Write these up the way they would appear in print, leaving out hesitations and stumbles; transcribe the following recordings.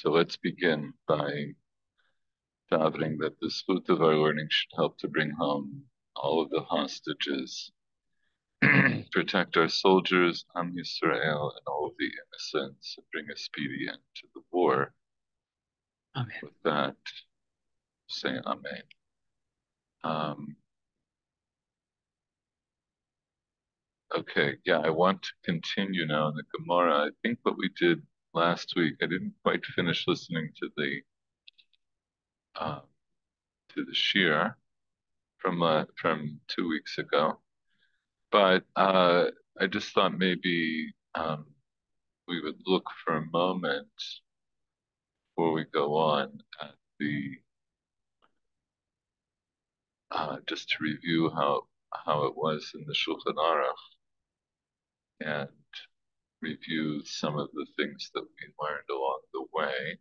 So let's begin by davening that the zchut of our learning should help to bring home all of the hostages, protect our soldiers, Am Yisrael, and all of the innocents, and bring a speedy end to the war. Amen. With that, say Amen. Okay, yeah, I want to continue now in the Gemara. I think what we did last week, I didn't quite finish listening uh, to the shir from 2 weeks ago. But I just thought maybe we would look for a moment before we go on at the just to review how it was in the Shulchan Aruch and review some of the things that we learned along the way.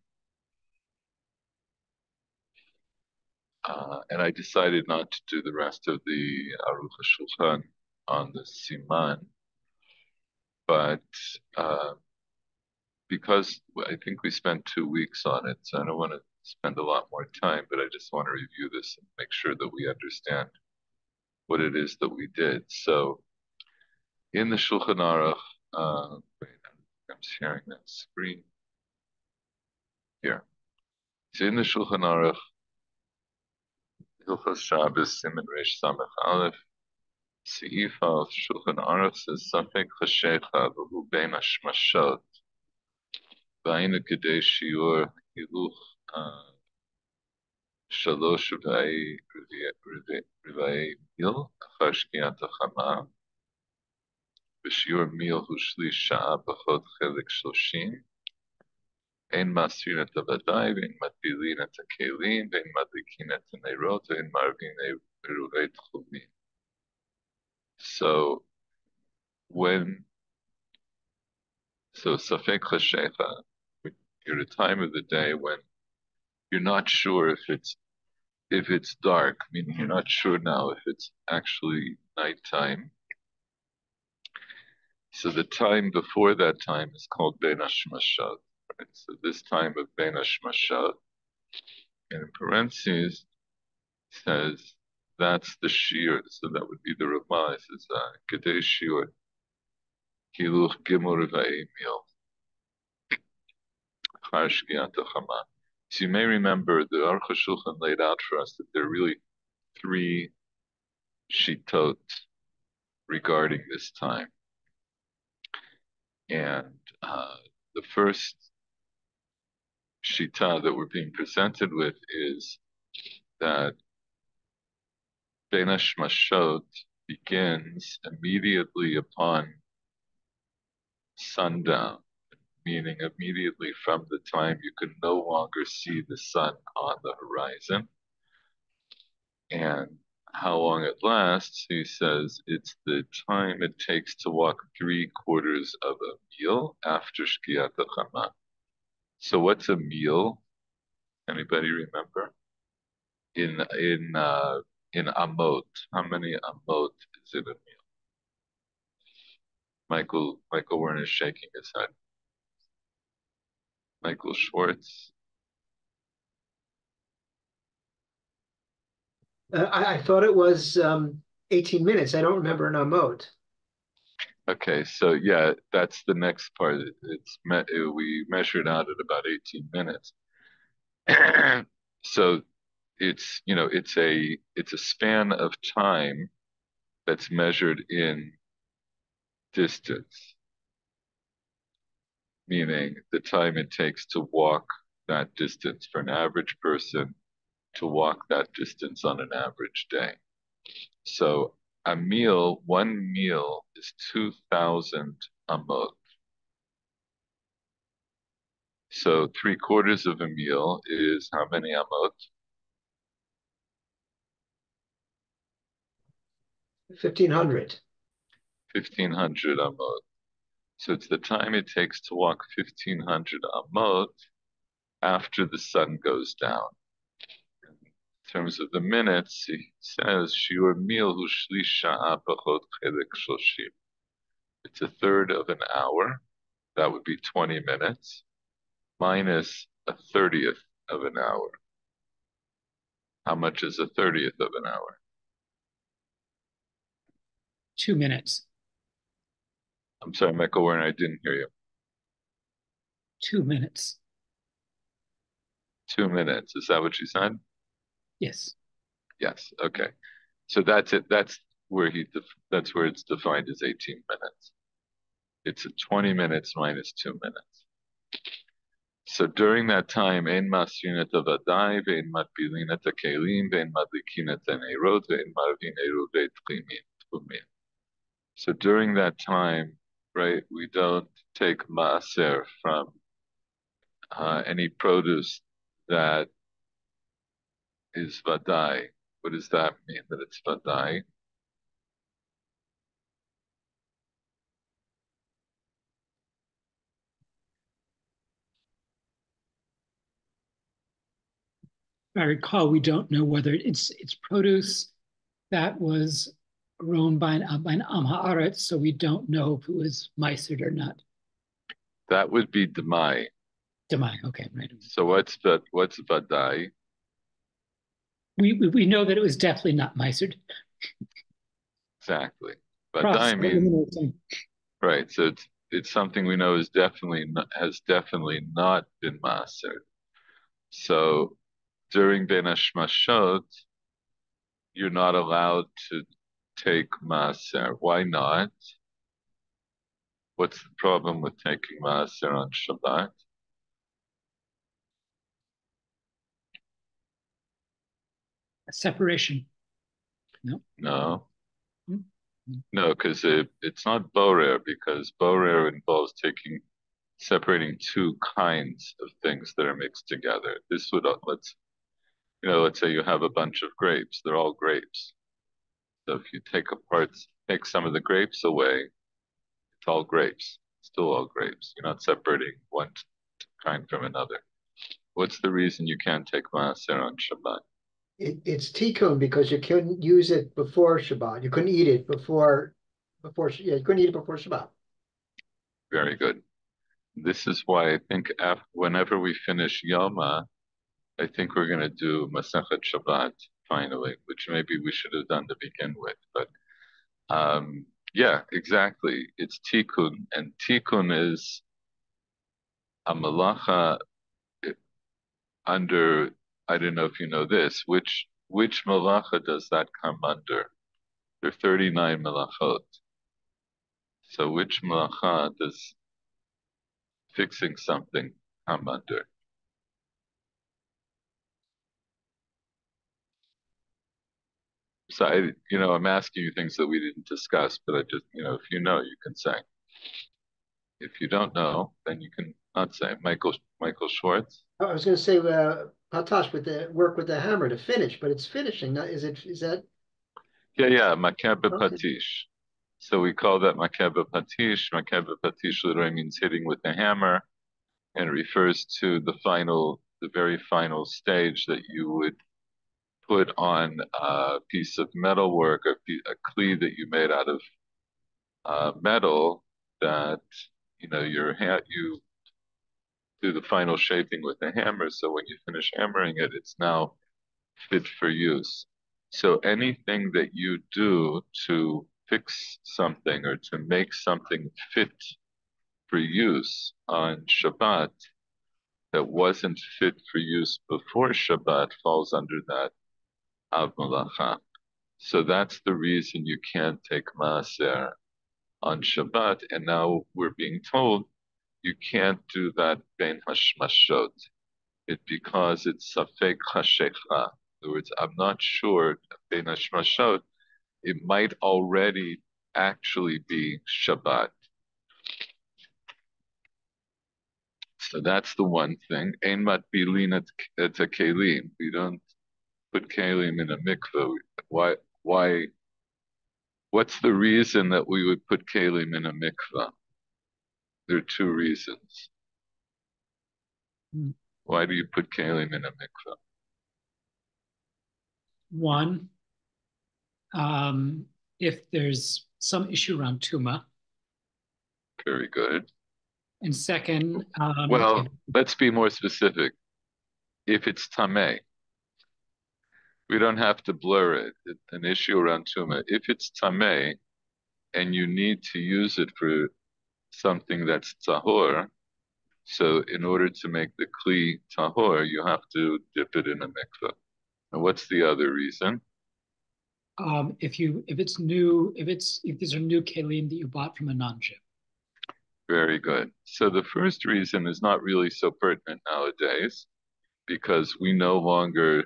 And I decided not to do the rest of the Aruch HaShulchan on the Siman, but because I think we spent 2 weeks on it, so I don't want to spend a lot more time, but I just want to review this and make sure that we understand what it is that we did. So in the Shulchan Aruch, wait, I'm sharing that screen here. So in the Shulchan Aruch, Hilchos Shabbos, Siman Reish Samech Aleph, Seif of Shulchan Aruch says, Safek Chashecha v'hu bein hashmashot, v'ayinu kedei shiur hiluch שלוש רבעי מיל אחר שקיעת החמה, ושיעור מיל הוא שליש שעה פחות חלק 30, אין מסרין את הוודאי, ואין מטבילין את הכלים, ואין מדליקין את הנרות, ואין מערבין עירובי תחומים. So safek chashecha, you're at a time of the day when you're not sure if it's dark, meaning you're not sure now if it's actually nighttime. So the time before that time is called Ben Hashmashot. Right? So this time of Ben Hashmashot, and in parentheses, says that's the shiur. So that would be the Ramah. It says Kedei shiur Hiluch Gimel Revai Mil Char Shkiat Chama. So you may remember the Aruch HaShulchan laid out for us that there are really three shitot regarding this time. And the first shita that we're being presented with is that Ben Hashmashot begins immediately upon sundown, meaning immediately from the time you can no longer see the sun on the horizon. And how long it lasts, he says, it's the time it takes to walk 3/4 of a mil after Shkiat HaChama. So what's a mil? Anybody remember? In amot, how many amot is in a mil? Michael Werner is shaking his head. Michael Schwartz. I thought it was 18 minutes. I don't remember an amot. Okay, so yeah, that's the next part. We measured out at about 18 minutes. So it's it's a span of time that's measured in distance, meaning the time it takes to walk that distance for an average person to walk that distance on an average day. So one meal is 2,000 amot. So 3/4 of a meal is how many amot? 1,500. 1,500 amot. So it's the time it takes to walk 1,500 amot after the sun goes down. In terms of the minutes, he says, Shiur mil hu shlish sha'a pachot chelek shoshim. It's 1/3 of an hour. That would be 20 minutes, minus a 30th of an hour. How much is a 30th of an hour? 2 minutes. I'm sorry, Michael Warren, I didn't hear you. 2 minutes. 2 minutes. Is that what you said? Yes. Yes. Okay. So that's it. That's where it's defined as 18 minutes. It's 20 minutes minus 2 minutes. So during that time, ein masrin et avadai, ve'en matbilin et hakelim, ve'en madlikin et hanerot, ve'en marvin eruvei tchumin. So during that time, right, we don't take maaser from any produce that is vadai. What does that mean, that it's vadai? If I recall, we don't know whether it's produce that was grown by an Am Haaretz, so we don't know if it was Meisered or not. That would be demai. Demai, okay, right. So what's vadai? We know that it was definitely not Meisered. Exactly. Cross Vadai means eliminating. right. So it's something we know is definitely not, has definitely not been mastered. So during Ben Hashmashot, you're not allowed to take maser. Why not? What's the problem with taking maser on Shabbat? Separation. No. No, Mm-hmm. no, because it's not borer, because borer involves separating two kinds of things that are mixed together. This would let's say you have a bunch of grapes. They're all grapes. So if you take some of the grapes away, it's all grapes. Still all grapes. You're not separating one kind from another. What's the reason you can't take maaser on Shabbat? It's tikkun because you couldn't use it before Shabbat. You couldn't eat it yeah, you couldn't eat it before Shabbat. Very good. This is why I think whenever we finish Yoma, I think we're going to do Masechet Shabbat finally, which maybe we should have done to begin with. But yeah, exactly. It's tikkun, and tikkun is a malacha under. I don't know if you know this. Which malacha does that come under? There are 39 malachot. So which malacha does fixing something come under? So I'm asking you things that we didn't discuss, but I just, if you know, you can say. If you don't know, then you can not say. Michael Schwartz. I was going to say patash with the work with the hammer to finish, but it's finishing. Is that Yeah, makebe okay? patish. So we call that makebe patish. Makebe patish literally means hitting with a hammer, and it refers to the very final stage that you would put on a piece of metalwork, a kli that you made out of metal that you do the final shaping with a hammer. So when you finish hammering it, it's now fit for use. So anything that you do to fix something or to make something fit for use on Shabbat that wasn't fit for use before Shabbat falls under that Av Malacha. So that's the reason you can't take Maaser on Shabbat. And now we're being told you can't do that Ben Hashmashot. Because it's Safek Chashecha. In other words, I'm not sure Ben Hashmashot, it might already actually be Shabbat. So that's the one thing. Ein matbilin et kelim. We don't put kelim in a mikveh. Why? What's the reason that we would put kelim in a mikveh? There are two reasons. Mm. Why do you put kelim in a mikveh? One, if there's some issue around tuma. Very good. And second, Well, let's be more specific. If it's tameh, we don't have to blur it. It's an issue around tuma. If it's tameh and you need to use it for something that's tahor, so in order to make the kli tahor, you have to dip it in a mikveh. And what's the other reason? if these are new kelim that you bought from a non-Jew. Very good. So the first reason is not really so pertinent nowadays because we no longer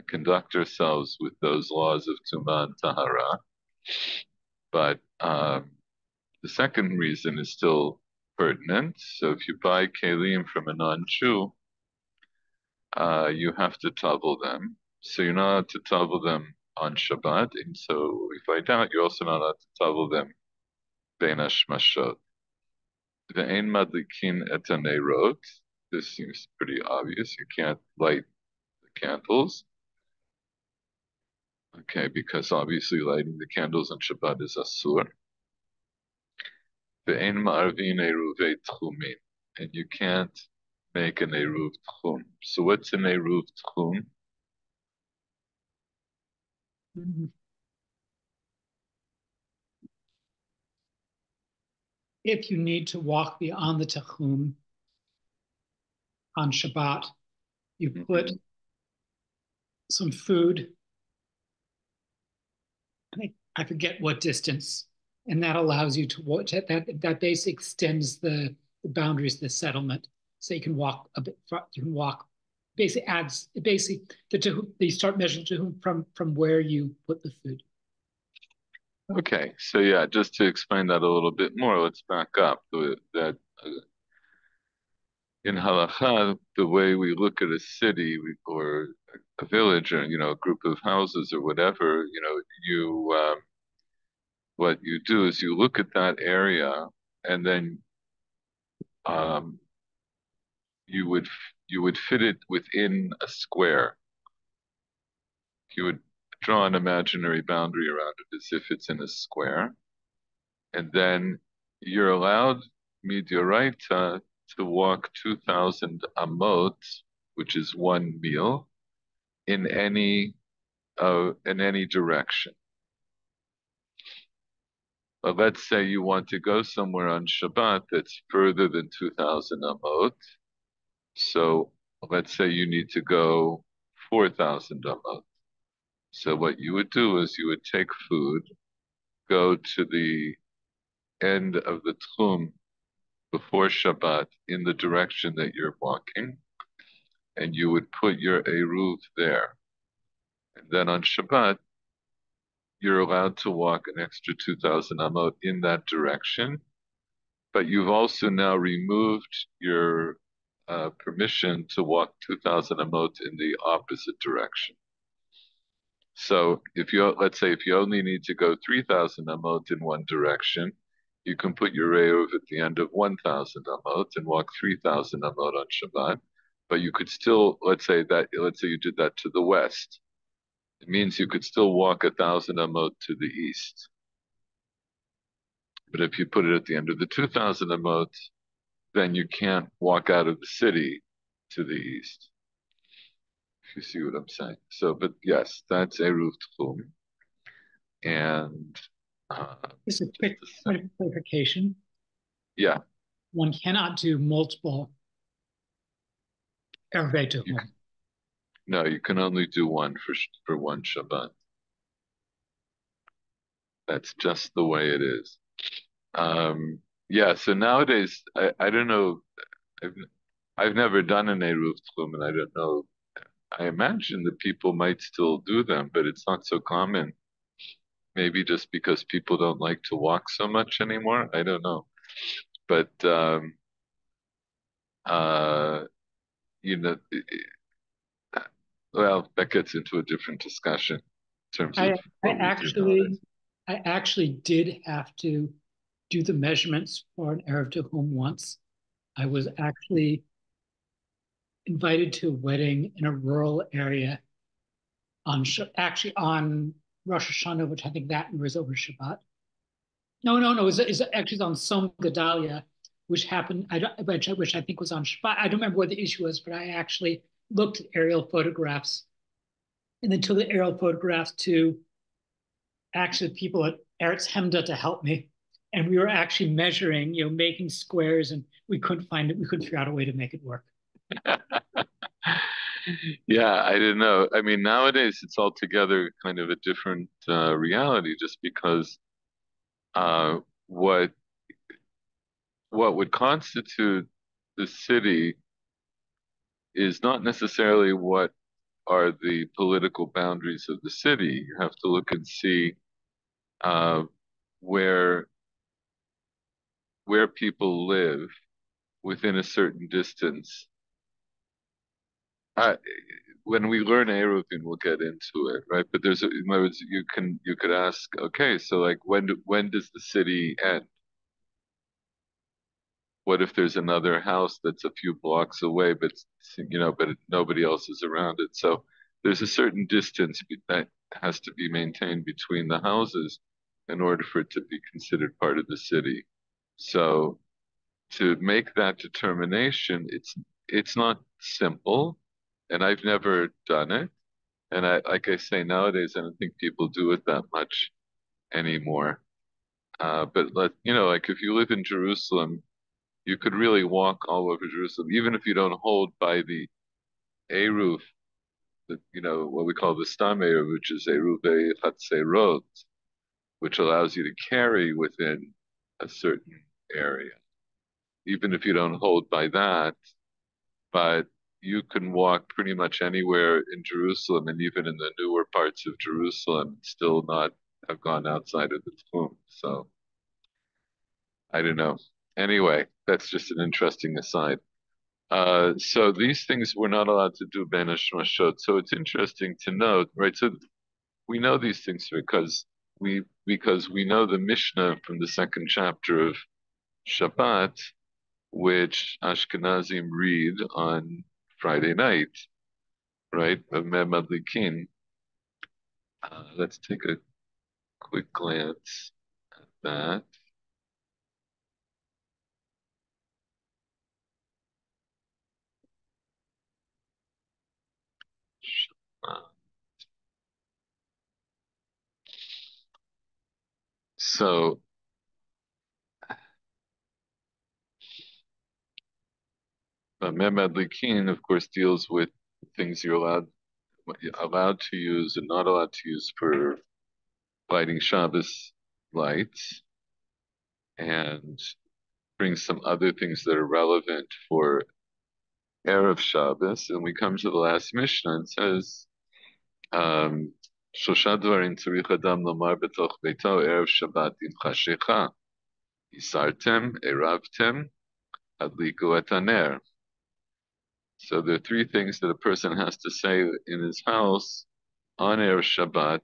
conduct ourselves with those laws of Tuma and Tahara. But the second reason is still pertinent. So if you buy kelim from a non-Jew, you have to towel them. So you're not allowed to towel them on Shabbat. And so if I doubt, you're also not allowed to towel them bein hashmashot. Ve'ein madlikin et hanerot. This seems pretty obvious. You can't light the candles. Okay, because obviously lighting the candles on Shabbat is asur. Ve'ein ma'arvin eruvei tchumin. And you can't make an eruv tchum. So what's an eruv tchum? If you need to walk beyond the Tehum on Shabbat, you put some food. I forget what distance, and that allows you to watch that basically extends the boundaries of the settlement, so you can walk a bit. You can walk. Basically adds they start measuring to from where you put the food. Okay, so yeah, just to explain that a little bit more, let's back up. That in halacha, the way we look at a city or a village, or a group of houses or whatever, you what you do is you look at that area, and then um, you would you would fit it within a square. You would draw an imaginary boundary around it as if it's in a square, and then you're allowed midioraita to walk 2,000 amot, which is one meal, in any direction. But let's say you want to go somewhere on Shabbat that's further than 2,000 amot. So let's say you need to go 4,000 amot. So what you would do is you would take food, go to the end of the tchum before Shabbat in the direction that you're walking, and you would put your eruv there. And then on Shabbat, you're allowed to walk an extra 2,000 amot in that direction, but you've also now removed your permission to walk 2,000 amot in the opposite direction. So let's say if you only need to go 3,000 amot in one direction, you can put your eruv at the end of 1,000 amot and walk 3,000 amot on Shabbat. But you could still, let's say you did that to the west. It means you could still walk 1,000 amot to the east. But if you put it at the end of the 2,000 amot, then you can't walk out of the city to the east. If you see what I'm saying. So, but yes, that's eruv tchum. And Just a quick point of clarification. yeah. One cannot do multiple eruvei tehum. No, you can only do one for one Shabbat. That's just the way it is. Yeah, so nowadays, I don't know, I've never done an eruv tchum, and I don't know. I imagine that people might still do them, but it's not so common. Maybe just because people don't like to walk so much anymore. I don't know. But you know, well, that gets into a different discussion in terms of what we do nowadays. I actually did have to do the measurements for an eruv tehum once. I was actually invited to a wedding in a rural area on Rosh Hashanah, which I think that was over Shabbat. No. It's actually on Som Gedalia, which happened. I don't, which I think was on Shabbat. I don't remember what the issue was, but I actually looked at aerial photographs and then took the aerial photographs to actually people at Eretz Hemda to help me. And we were actually measuring, making squares, and we couldn't find it. We couldn't figure out a way to make it work. Yeah, I didn't know. I mean, nowadays it's altogether kind of a different reality, just because uh, what what would constitute the city is not necessarily what are the political boundaries of the city. You have to look and see uh, where people live within a certain distance. I, when we learn Eruvin, we'll get into it, right? But in other words, you could ask, okay, so like when does the city end? What if there's another house that's a few blocks away, but nobody else is around it? So there's a certain distance that has to be maintained between the houses in order for it to be considered part of the city. So to make that determination, it's not simple, and I've never done it. And like I say, nowadays I don't think people do it that much anymore. But like if you live in Jerusalem, you could really walk all over Jerusalem, even if you don't hold by the Eruv, what we call the Stam Eruv, which is Eruv Chatzerot, which allows you to carry within a certain area, even if you don't hold by that. But you can walk pretty much anywhere in Jerusalem, and even in the newer parts of Jerusalem, still not have gone outside of the tomb. So I don't know. Anyway, that's just an interesting aside. So these things we're not allowed to do ben hashmashot. So it's interesting to note, right? So we know these things because we know the Mishnah from the second chapter of Shabbat, which Ashkenazim read on Friday night, right? Of Mem Madlikin. Let's take a quick glance at that. So Mem Madlikin, of course, deals with things you're allowed to use and not allowed to use for lighting Shabbos lights, and brings some other things that are relevant for Erev Shabbos. And we come to the last Mishnah and says, שלושה דברים צריך אדם לומר בתוך ביתו ערב שבת עם חשיכה. הסרתם, עירבתם, הדליקו את הנר. So there are three things that a person has to say in his house on Erev Shabbat,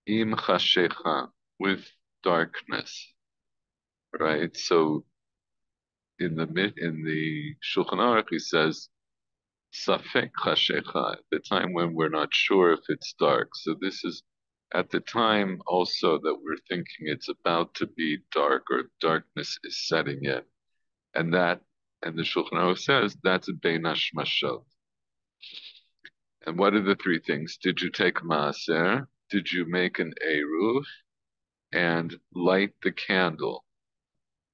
im chashecha, with darkness, right? So in the Shulchan Aruch, he says, Safek chashecha, at the time when we're not sure if it's dark. So this is at the time also that we're thinking it's about to be dark or darkness is setting in. And the Shulchan Aruch says that's a bein hashmashot. And what are the three things? Did you take maaser? Did you make an eruv? And light the candle.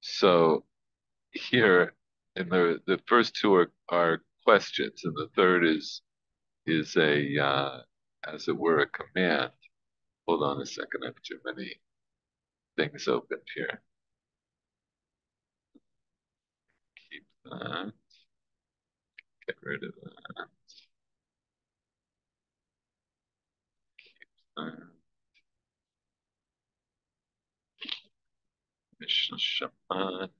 So here, and the first two are questions, and the third is a as it were a command. Hold on a second, I have too many things open here. Keep that. Get rid of that. Mishnah Shabbat.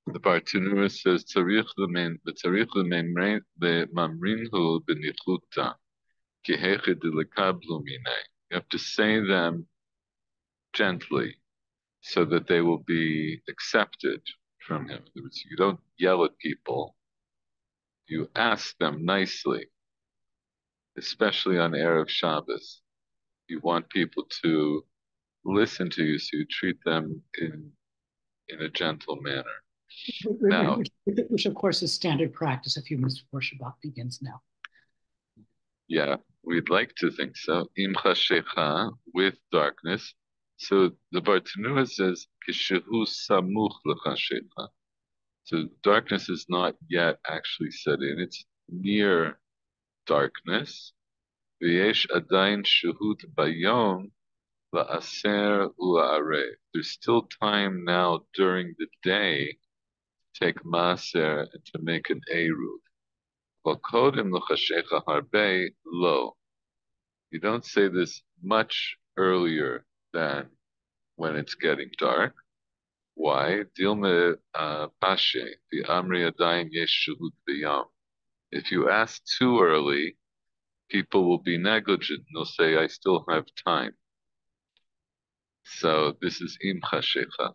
The Bartanura says Tzarich lemamrinhu benichuta kihechid lekablu minay. You have to say them gently so that they will be accepted, from him. In other words, you don't yell at people. You ask them nicely, especially on Erev Shabbos. You want people to listen to you, so you treat them in a gentle manner. Now, which of course is standard practice a few minutes before Shabbat begins now. yeah, we'd like to think so. Im chashecha, with darkness. So the Bartanura says, Kishehu samuch l'chashecha. So darkness is not yet actually set in. It's near darkness. V'yesh adayin shehut bayom la'aser u'la'areh. There's still time now during the day to take maser and to make an eruv. V'kodim l'chashecha harbe lo. You don't say this much earlier than when it's getting dark. Why? Dilme pashe, the amri adayin yesh shehut b'yam. If you ask too early, people will be negligent. They'll say, I still have time. So this is im chashecha.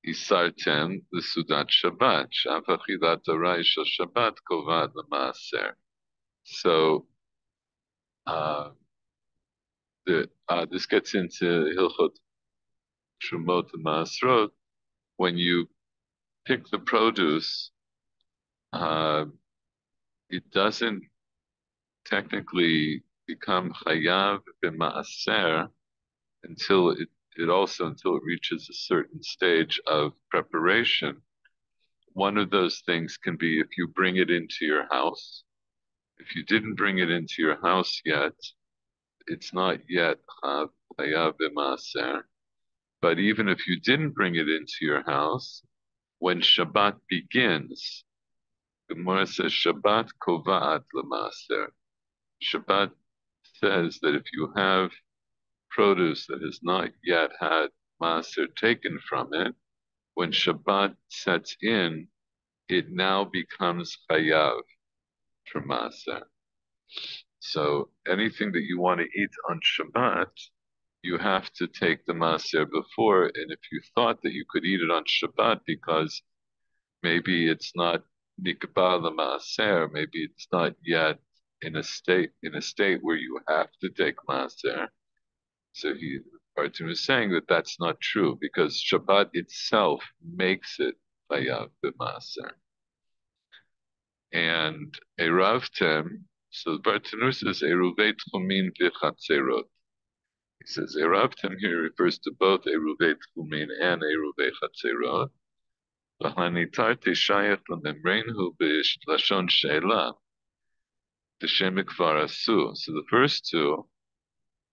Isartem the Sudat Shabbat. Shavachilat Arai Shel Shabbat Kovad L'Maaser. So this gets into Hilchot Trumot and Maasrot. When you pick the produce, it doesn't technically become chayav b'maaser until it reaches a certain stage of preparation. One of those things can be if you bring it into your house. If you didn't bring it into your house yet, it's not yet chayav b'maaser. But even if you didn't bring it into your house, when Shabbat begins, the Gemara says Shabbat kova'at l'maaser. Shabbat says that if you have produce that has not yet had maaser taken from it, when Shabbat sets in, it now becomes chayav for maaser. So anything that you want to eat on Shabbat, you have to take the maaser before. And if you thought that you could eat it on Shabbat because maybe it's not nikba the maaser, maybe it's not yet in a state where you have to take maaser. So Barton was saying that that's not true because Shabbat itself makes it chayav b'maaser. And eravtem, so Bartanur says eruvei tchumin v'chatzerot. He says eravtem here refers to both eruvei tchumin and eruvei chatzerot. L'hanitar teshayach l'memrenhu b'lashon she'ela t'shem kvar asu. So the first two,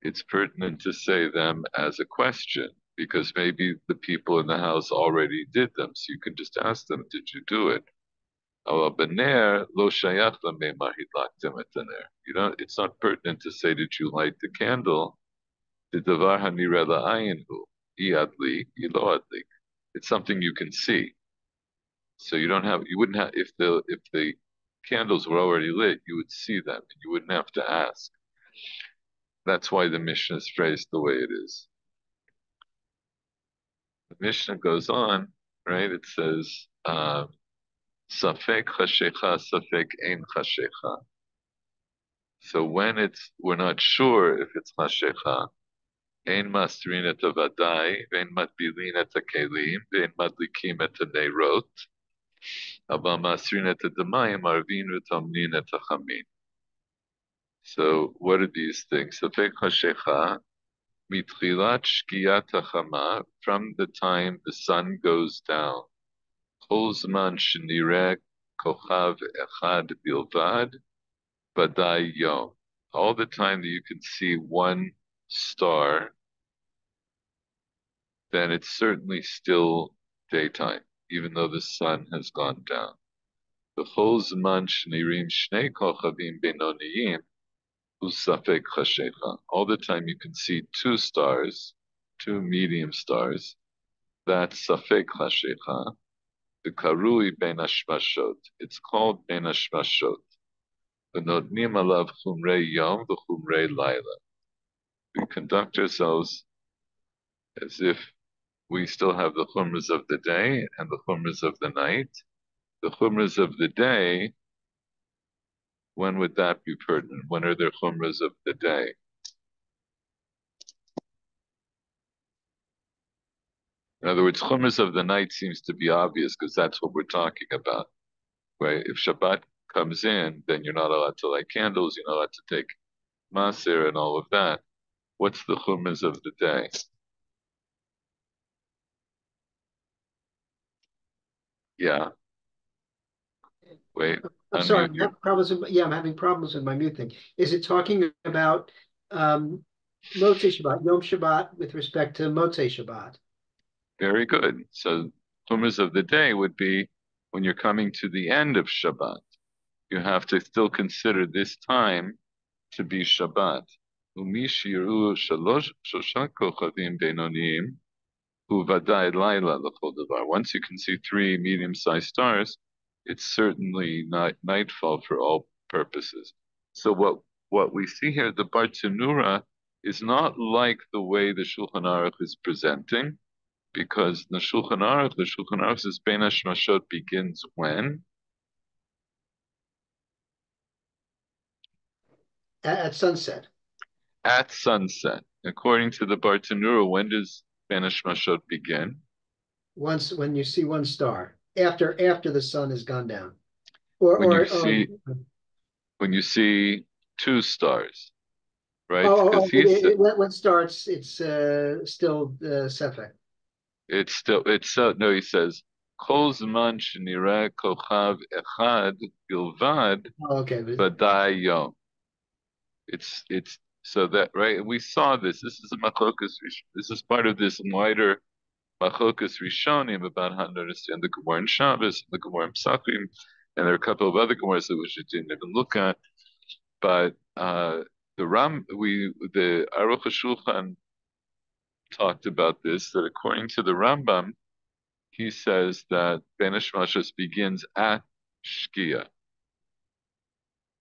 it's pertinent to say them as a question because maybe the people in the house already did them, so you can just ask them, "Did you do it?" You know, it's not pertinent to say, "Did you light the candle?" It's something you can see, so you wouldn't have if the candles were already lit, you would see them, and you wouldn't have to ask. That's why the Mishnah is phrased the way it is. The Mishnah goes on, right? It says, Safek chashecha, safek ein chashecha. So when we're not sure if it's chashecha, ein masrin et avadai, vein matbilin et hakelim, vein madlikim et haneirot, ava masrin et hademayim arvin v'tamnin et hachamin. So what are these things? Safek chashecha, mitchilat shkiyat hachama, from the time the sun goes down, kol zman shenireh kochav echad bilvad, badai yom. All the time that you can see one star, then it's certainly still daytime, even though the sun has gone down. The whole zman shnirim shnei kochavim benoniyim usafek chashecha. All the time you can see two stars, two medium stars. That's safek chashecha. The karui ben hashmashot. It's called ben hashmashot. V'notnim alav chumrei yom v'chumrei laila. We conduct ourselves as if we still have the chumras of the day and the chumras of the night. The chumras of the day, when would that be pertinent? When are there chumras of the day? In other words, chumras of the night seems to be obvious because that's what we're talking about, right? If Shabbat comes in, then you're not allowed to light candles, you're not allowed to take maser and all of that. What's the chumras of the day? Yeah, wait, I'm sorry, unmute I'm your. having problems with, yeah, I'm having problems with my mute thing. Is it talking about Motzei Shabbat, Yom Shabbat with respect to Motzei Shabbat? Very good. So chumras of the day would be when you're coming to the end of Shabbat. You have to still consider this time to be Shabbat. Umishiru shosha kochavim beinonim uvadai laila l'chol davar. Once you can see three medium-sized stars, it's certainly not nightfall for all purposes. So what we see here, the Bartanura, is not like the way the Shulchan Aruch is presenting, because the Shulchan Aruch says Bein Hashmashot begins when? At sunset. At sunset. According to the Bartanura, when does Bein Hashmashot begin? Once when you see one star after the sun has gone down, When you or see when you see two stars, right? oh, Because he's when it starts, it's still Sefek. it's still it's no, he says Kol zman shenira kochav echad bilvad Oh, okay, but vadai yom. It's so that right. We saw this. This is a machlokas. This is part of this wider machlokas rishonim about how to understand the Gemara in Shabbos, the Gemara in Pesachim, and there are a couple of other Gemaras that we didn't even look at. But the Aruch HaShulchan talked about this, that according to the Rambam, he says that Ben Hashmashos begins at Shkia.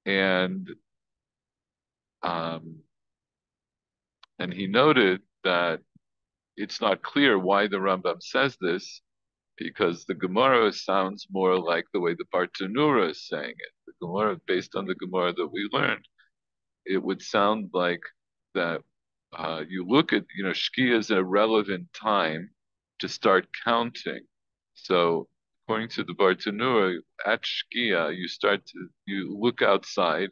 And um, and he noted that it's not clear why the Rambam says this, because the Gemara sounds more like the way the Bartanura is saying it. The Gemara, based on the Gemara that we learned, it would sound like that you look at, Shkia is a relevant time to start counting. So according to the Bartanura, at Shkia, you look outside,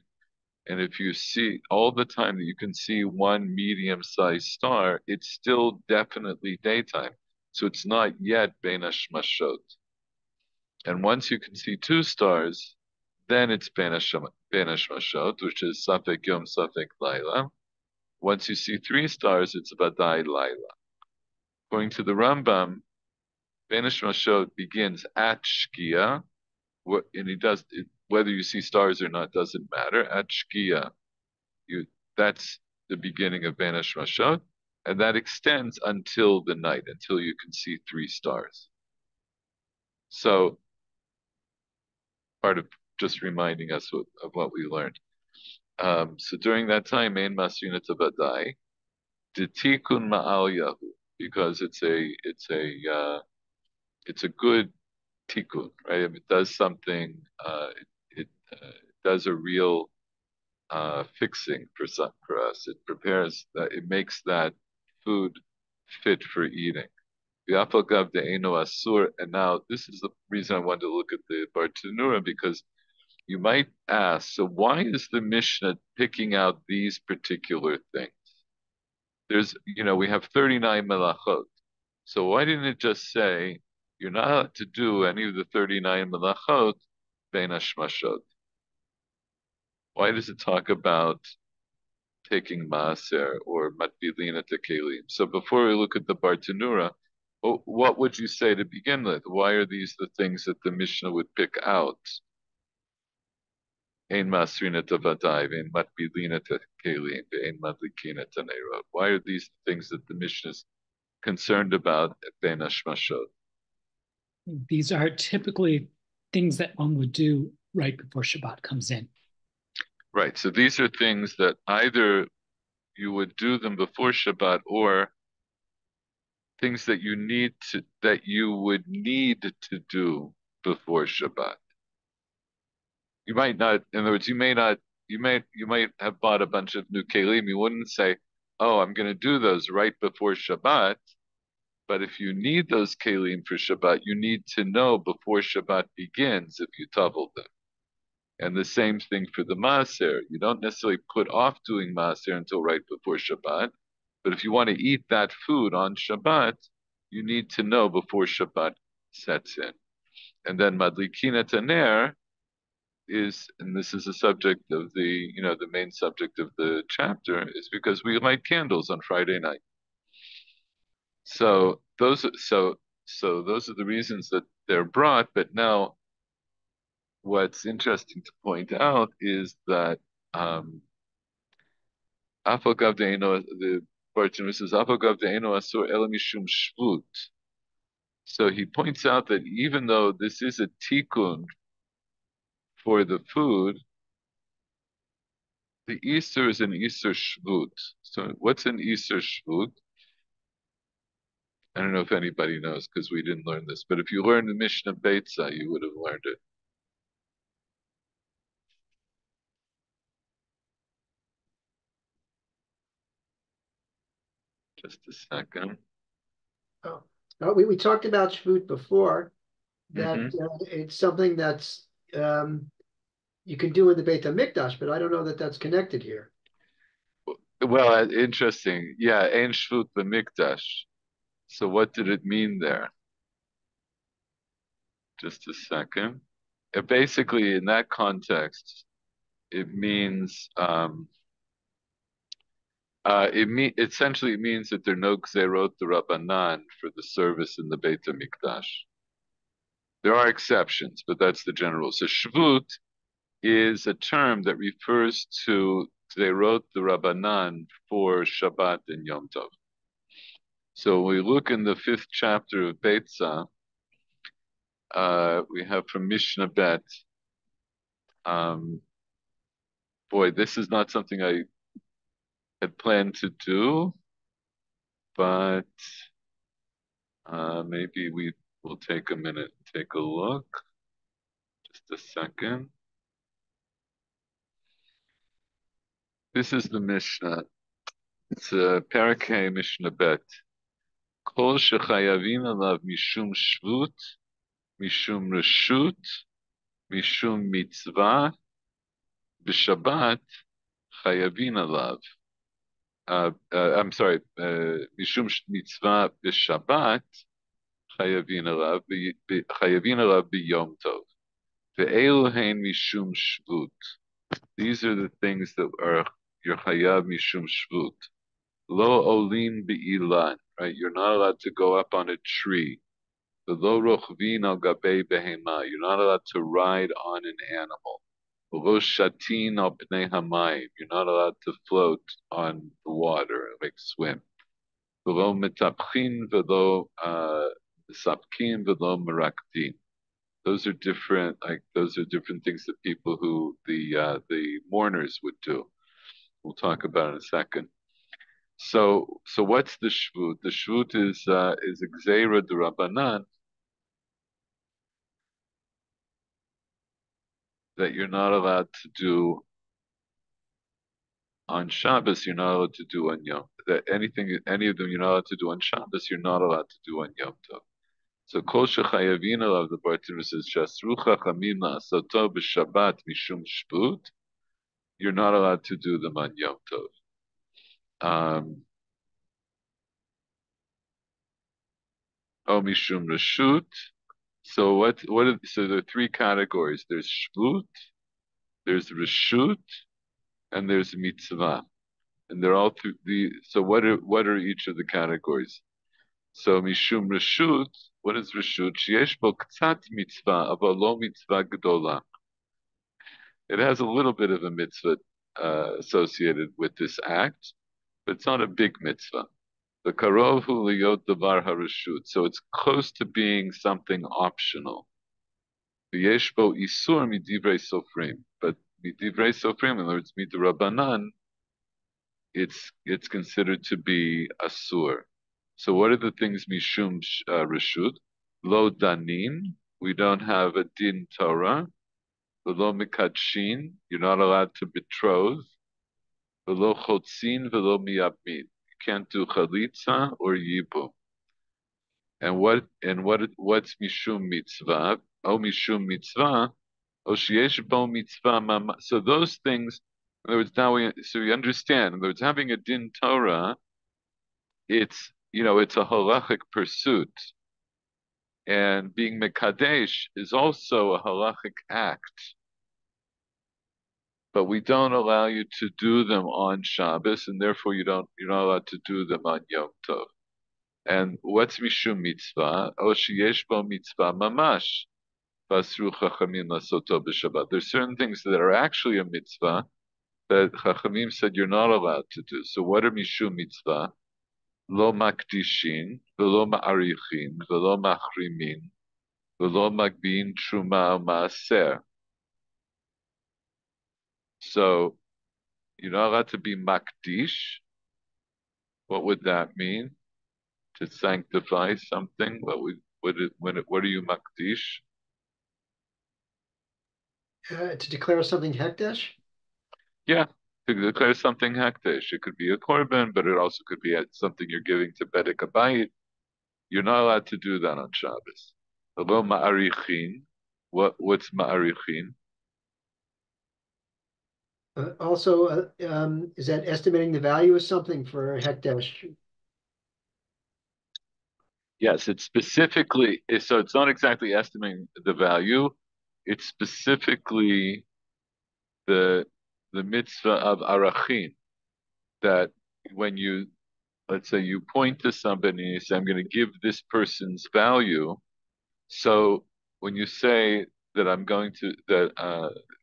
and if you see all the time that you can see one medium-sized star, it's still definitely daytime. So it's not yet Bein Hashmashot. And once you can see two stars, then it's Bein Hashmashot, which is Safek Yom, Safek Laila. Once you see three stars, it's Vadai Laila. According to the Rambam, Bein Hashmashot begins at Shkia, and whether you see stars or not doesn't matter. At Shkia, that's the beginning of Bein Hashmashot, and that extends until the night, until you can see three stars. So part of just reminding us of what we learned. So during that time, Ein Masrina Tabadai, Ditikun Ma'al Yahu, because it's a good tikkun, right? If it does something, it does a real fixing for us. It prepares that, it makes that food fit for eating. V'afagav de'eno asur, and now this is the reason I wanted to look at the Bartanura, because you might ask, so why is the Mishnah picking out these particular things? We have 39 melachot. So why didn't it just say, you're not allowed to do any of the 39 melachot bein hashmashot? Why does it talk about taking maaser or matbilina tekelim? So before we look at the Bartanura, what would you say to begin with? Why are these the things that the Mishnah would pick out? Ein masrina tavadai, ein matbilina tekelim, ein madlikina taneirot. Why are these things that the Mishnah is concerned about bein hashmashot? These are typically things that one would do right before Shabbat comes in. Right. So these are things that either you would do them before Shabbat, or things that you would need to do before Shabbat. You might not, in other words, you might have bought a bunch of new kelim. You wouldn't say, "Oh, I'm going to do those right before Shabbat." But if you need those kelim for Shabbat, you need to know before Shabbat begins if you tavled them. And the same thing for the maaser. You don't necessarily put off doing maaser until right before Shabbat. But if you want to eat that food on Shabbat, you need to know before Shabbat sets in. And then madlikina taner is, and this is the subject of the main subject of the chapter, is because we light candles on Friday night. So those are the reasons that they're brought. But now, what's interesting to point out is that Afagav de'eno, the Bartanur says Afagav de'eno asur ela mishum shvut. So he points out that even though this is a tikkun for the food, the Easter is an Easter shvut. So what's an Easter shvut? I don't know if anybody knows because we didn't learn this, but if you learned the Mishnah Beitza, you would have learned it. Just a second. Oh, we talked about Shvut before, that Hmm. it's something that's you can do in the Beit HaMikdash, but I don't know that that's connected here. Well, interesting. Yeah, Ein Shvut b'Mikdash. So what did it mean there? Just a second. Basically, in that context, it means essentially it means that there are no gzerot rabbanan for the service in the Beit Hamikdash. There are exceptions, but that's the general. So shvut is a term that refers to gzerot rabbanan for Shabbat and Yom Tov. So we look in the 5th chapter of Beitzah. We have from Mishnah Bet. Um, Boy, this is not something I had planned to do, but maybe we will take a minute and take a look. Just a second. This is the Mishnah. It's a Parakeh Mishnah Bet. Kol shechayavin alav mishum shvut, mishum reshut, mishum mitzvah, b'Shabbat chayavin alav. I'm sorry, mishum mitzvah b'Shabbat chayavin alav b'Yom Tov. Ve'elu hein mishum shvut. These are the things that are your chayav mishum shvut. Lo olin be'ilan, right? You're not allowed to go up on a tree. The lo rochvin al gabei behema. You're not allowed to ride on an animal. Lo shatin al pnei hamayim. You're not allowed to float on the water, like swim. Lo metapchin velo sapkin velo meraktin. Those are different things that people who the mourners would do. We'll talk about in a second. So what's the shvut? The shvut is a gzeira d'Rabbanan that you're not allowed to do on Shabbos. You're not allowed to do on Yom. That any of them you're not allowed to do on Shabbos. You're not allowed to do on Yom Tov. So kol shechayavin alav, the Bartanur says shasru chachamim la'asato b'Shabbat mishum shvut. You're not allowed to do them on Yom Tov. Oh, mishum reshut. So there are 3 categories. There's shvut, there's reshut, and there's mitzvah. And they're all through so what are each of the categories? So mishum reshut, what is reshut? Sheyesh bo k'tzat mitzvah, aber lo mitzvah gedola. It has a little bit of a mitzvah associated with this act, but it's not a big mitzvah. The karov hu liyot davar hareshut, so it's close to being something optional. V'yesh bo isur midivrei sofrim, but midivrei sofrim, in other words, midrabanan, it's considered to be asur. So what are the things mishum reshut? Lo danin, we don't have a din Torah. Velo mikadshin, you're not allowed to betroth. Velo chotzin, velo miyabmid. You can't do chalitza or yibum. What's mishum mitzvah? Oh, mishum mitzvah. Oh, sheyesh bo mitzvah mama. So those things. In other words, we understand. In other words, having a din Torah, it's a halachic pursuit, and being mekadesh is also a halachic act. But we don't allow you to do them on Shabbos, and therefore you're not allowed to do them on Yom Tov. And what's mishum mitzvah? Oh, sheyesh bo mitzvah mamash. Basru chachamim lasoto b'Shabbat. There's certain things that are actually a mitzvah that chachamim said you're not allowed to do. So what are mishum mitzvah? Lo makdishin, velo ma'arichin, velo machrimin, velo magbin truma maaser. So you're not allowed to be makdish. What would that mean? To sanctify something? What are you makdish? To declare something hekdesh? Yeah, to declare something hekdesh. It could be a korban, but it also could be something you're giving to bedek abayit. You're not allowed to do that on Shabbos. Hello, ma'arichin. What's ma'arichin? Is that estimating the value of something for hekdesh? Yes, it's specifically, so it's not exactly estimating the value. It's specifically the the mitzvah of arachin, that when let's say you point to somebody and you say, I'm going to give this person's value. So when you say that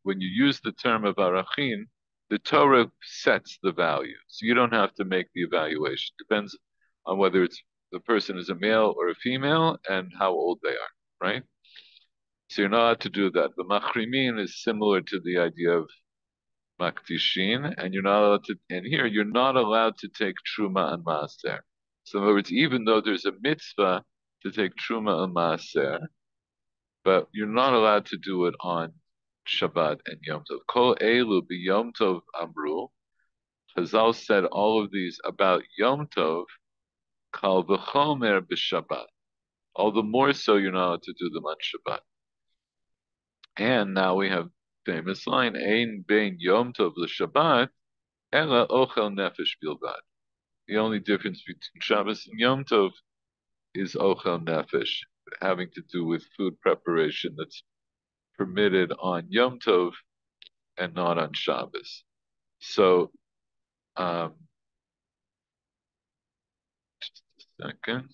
when you use the term of arachin, the Torah sets the value. So you don't have to make the evaluation. Depends on whether the person is a male or a female and how old they are, right? So you're not allowed to do that. The machrimin is similar to the idea of makdishin, and you're not allowed to. And here, you're not allowed to take truma and maaser. So in other words, even though there's a mitzvah to take truma and maaser, but you're not allowed to do it on Shabbat and Yom Tov. Kol elu b'Yom Tov amru. Chazal said all of these about Yom Tov. Kal v'chomer b'Shabbat. All the more so you're not allowed to do them on Shabbat. And now we have famous line: Ein bein Yom Tov l'Shabbat ela ochel nefesh bilbad. The only difference between Shabbos and Yom Tov is ochel nefesh, having to do with food preparation that's permitted on Yom Tov and not on Shabbos. So, just a second.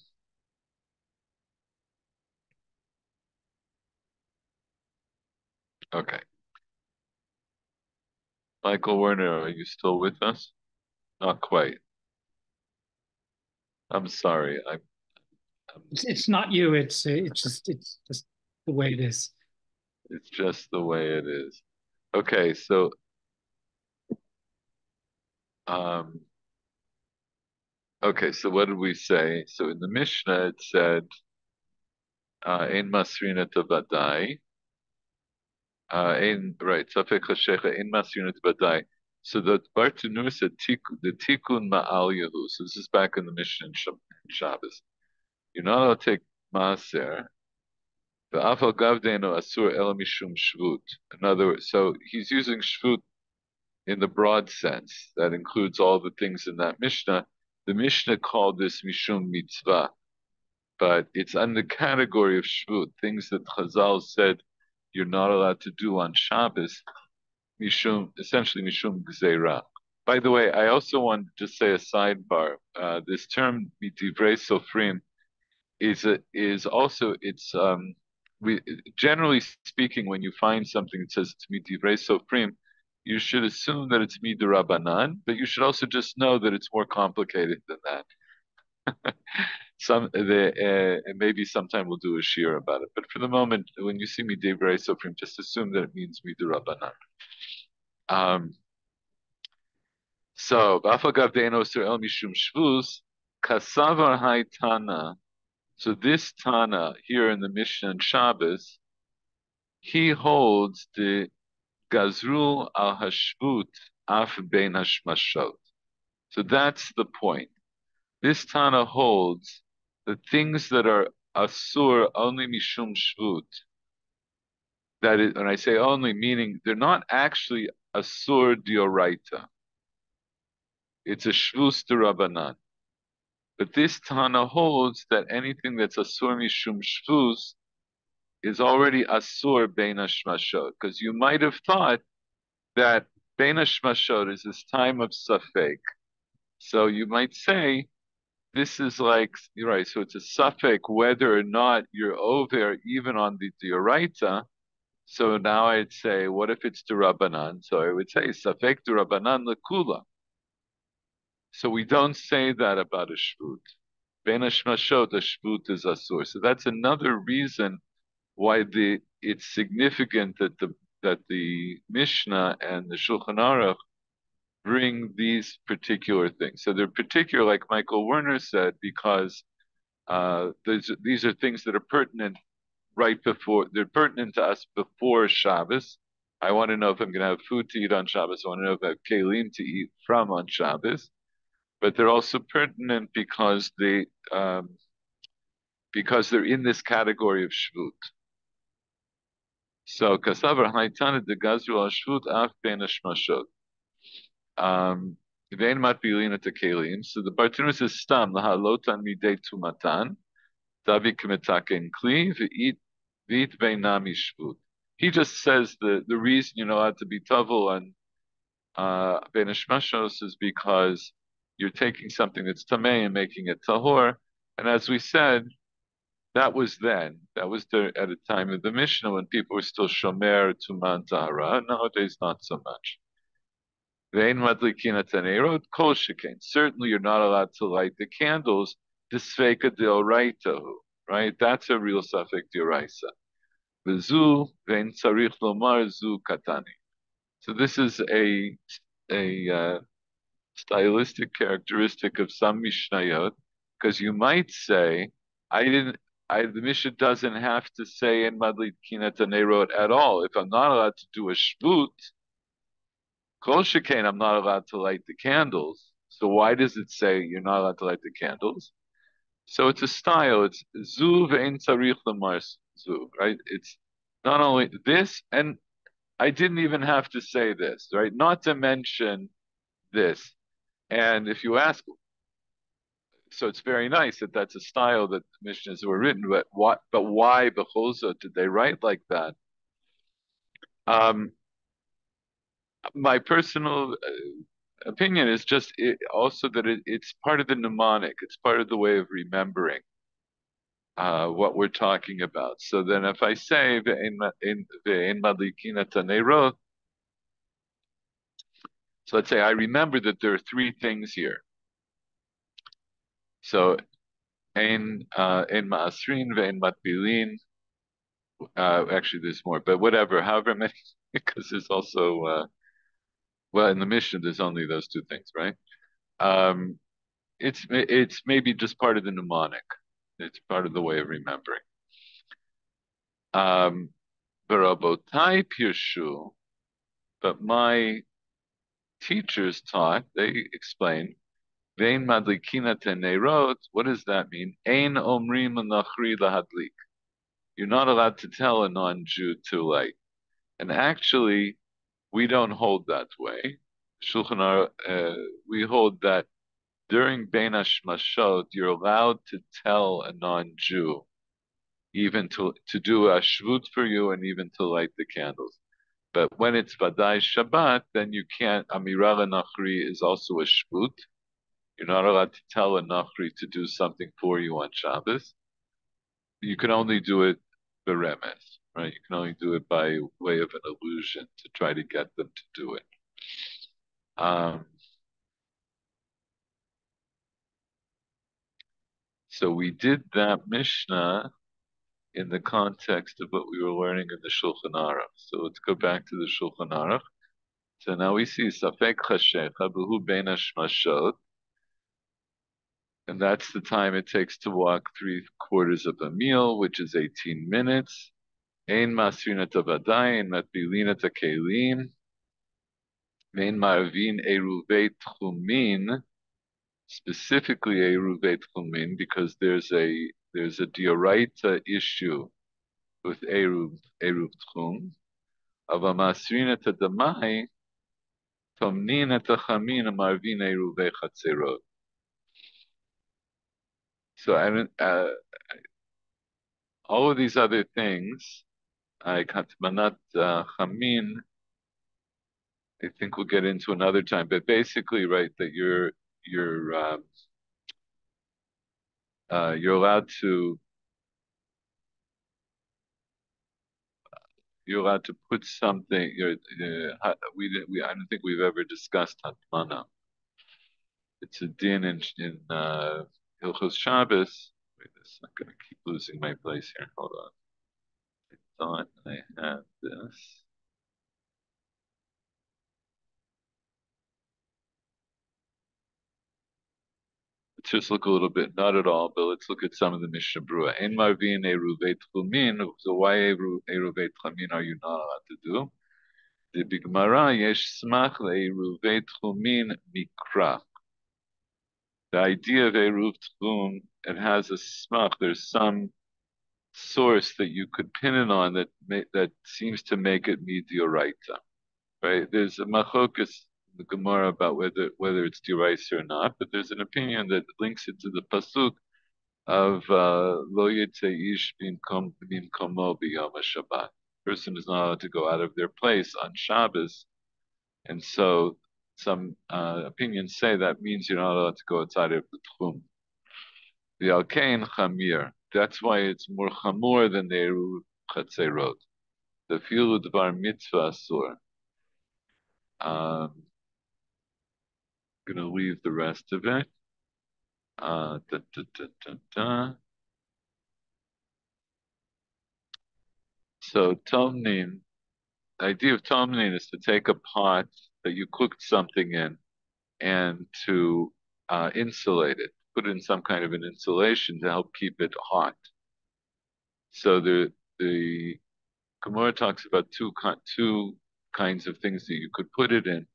Okay. Michael Werner, are you still with us? Not quite. I'm sorry. It's not you. It's just the way it is. It's just the way it is. Okay, so um, so what did we say? So in the Mishnah it said Ein masrina tavadai. Ein right, Safek Hashecha Ein masrina tavadai. So the Bartanur said the Tikkun Ma'al Yehu. So this is back in the Mishnah in Shabbos. You're not allowed to take Maaser. The Afal Gavdeno Asur El Mishum Shvut. In other words, so he's using Shvut in the broad sense. That includes all the things in that Mishnah. The Mishnah called this Mishum Mitzvah, but it's under the category of Shvut, things that Chazal said you're not allowed to do on Shabbos, essentially Mishum Gzeira. By the way, I also wanted to say a sidebar. This term Midivrei Sofrim is also we generally speaking, when you find something that says it's Midivrei Sofrim, you should assume that it's Midirabanan, but you should also just know that it's more complicated than that. Maybe sometime we'll do a shir about it. But for the moment, when you see Midivrei Sofrim, just assume that it means Midirabanan. So, V'afagav de'eno ser el mishum shvus, Kasavar Hai Tana. So this Tana here in the Mishnah and Shabbos, he holds the Gazrul al Hashvut af bein hashmashot. So that's the point. This Tana holds the things that are asur only mishum shvut. That is, when I say only, meaning they're not actually asur dioraita. It's a shvus derabanan. But this Tana holds that anything that's asur mishum shvus is already asur bein hashmashot. Because you might have thought that bein hashmashot is this time of safek. So you might say this is like, you're right, so it's a suffix whether or not you're over even on the dioraita. So now I'd say, what if it's derabanan? So I would say suffix derabanan lekula. So we don't say that about a shvut. Ben hashmashot, a shvut is asur. So that's another reason why it's significant that the Mishnah and the Shulchan Aruch bring these particular things. So they're particular, like Michael Werner said, because these are things that are pertinent they're pertinent to us before Shabbos. I want to know if I'm going to have food to eat on Shabbos. I want to know if I have kelim to eat from on Shabbos. But they're also pertinent because they're in this category of shvut. So kasavar haitana de gazru al shvut af ben hashmashot. Vein matbilin at kelim. So the Bartanura says stam lahalotan midei tumatan. Davi k'metaken kli v'it veinami shvut. He just says the reason you're not allowed to be tavel on ben hashmashos is because you're taking something that's tamei and making it tahor. And as we said, that was then. That was at a time of the Mishnah when people were still shomer tuman tahara. Nowadays, not so much. Vein madlikina tanerot kol shekain. Certainly, you're not allowed to light the candles. Disfeka deoraitahu. Right? That's a real suffix dioraisa. V'zu vein tzarich lomar zu katani. So this is a stylistic characteristic of some Mishnayot, because you might say, the Mishnah doesn't have to say in Madlit Kinat Nerot at all. If I'm not allowed to do a shvut, Kol Shekain, I'm not allowed to light the candles. So why does it say you're not allowed to light the candles? So it's a style. It's zu ve'en tzarich lemar zu, right? It's not only this, and I didn't even have to say this, right? Not to mention this. And if you ask, so it's very nice that that's a style that the Mishnahs were written, but what? But why Bechol did they write like that? Um, my personal opinion is just also that it's part of the mnemonic. It's part of the way of remembering what we're talking about. So then, if I say ve'en madlikina taneirot, so let's say I remember that there are three things here. So ein ma'asrin ve'en matbilin. Actually, there's more, but whatever. However many, because there's also well, in the mission, there's only those two things, right? Um, it's maybe just part of the mnemonic. It's part of the way of remembering. Barabotai pirshu, but my teachers taught. They explained. Vein madlikina teneirot. What does that mean? Ein omrim nachri lahadlik. You're not allowed to tell a non-Jew to light. And actually, we don't hold that way. Shulchan Aruch, we hold that during Bein Hashmashot, you're allowed to tell a non-Jew even to do a shvut for you and even to light the candles. But when it's Vadai Shabbat, then you can't. Amirah Nachri is also a shvut. You're not allowed to tell a Nachri to do something for you on Shabbos. You can only do it beremes, right? You can only do it by way of an illusion to try to get them to do it. So we did that Mishnah in the context of what we were learning in the Shulchan Aruch. So let's go back to the Shulchan Aruch. So now we see Safek Chashecha B'hu Ben Hashmashot. And that's the time it takes to walk 3/4 of a meal, which is 18 minutes. Ein masrina tavadayin, matbilina kelim, mein marvin eruvet tchumin, specifically eruvet tchumin, because there's a dioraita issue with eruv tchum. Of a masrina tadamai, tomnina tachamin, marvin eruve chatzerot. So I don't, all of these other things, I katmanat chamin, I think we'll get into another time. But basically, right, that you're allowed to put something. I don't think we've ever discussed hatmana. It's a din in Hilchos Shabbos. Wait a second, I'm gonna keep losing my place here. Hold on. I thought I had this. Let's just look a little bit, not at all, but let's look at some of the Mishnah Brura. En marvin eruvet chumin. So why eruvet chumin are you not allowed to do? The Bigmara yesh smach le'eruvet chumin mikra. The idea of eruv tchum, it has a smach. There's some source that you could pin it on that seems to make it midioraita. Right? There's a machokas in the Gemara about whether it's dioraisa or not, but there's an opinion that links it to the pasuk of lo yitzei ish bimkomo b'yom Shabbat. Person is not allowed to go out of their place on Shabbos, and so some opinions say that means you're not allowed to go outside of the tchum. The alkein chamir. That's why it's more chamor than the eruv chatzerot. The filu dvar mitzvah asur. Going to leave the rest of it. Da, da, da, da, da. So tomnin, the idea of tomnin is to take a pot that you cooked something in and to insulate it, put it in some kind of an insulation to help keep it hot. So the Gemara talks about two kinds of things that you could put it in.